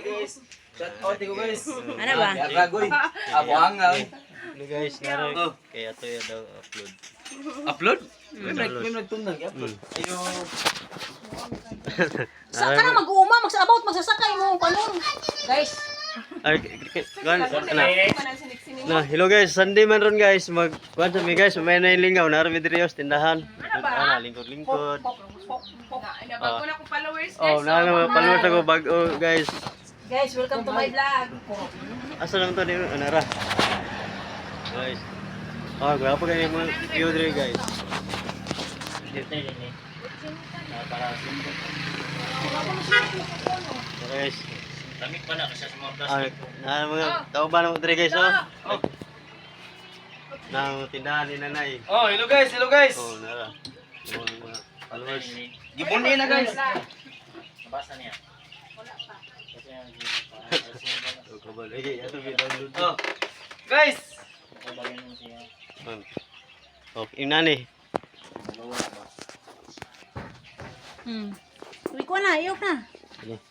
guys. Shout out ko guys. Ano ba? Agagoy. Abuang nga. Hello guys, naro. Kaya to ya daw upload. Upload? May nagtundan upload. Ayo. Sa ka na mag-uuma, magsaabot, magsasakay mo. Kanon. Guys. Ay, na, hello guys, Sunday man ron guys. Kuan sa mi guys, may na lingaw na ron vidrios tindahan. Ana lingkod-lingkod. Bago na ko followers. Oh, na followers ako bago guys. Guys, welcome to my vlog. Asa lang to ni anara. Guys. Oh, gwapo kayo mo view dire guys. Guys. Lamig pa na kasi sa mga Ah, plastic. na mga tao ba nang dire guys oh. Nang tindahan ni nanay. Oh, hello guys, hello guys. Oh, nara. Oh, mga followers. Gibunin na guys. Nabasa niya. Oh, kabal. Lagi ato bi download. Oh. Guys. Oh, inani. Uwi ko na, iyok na. Sige.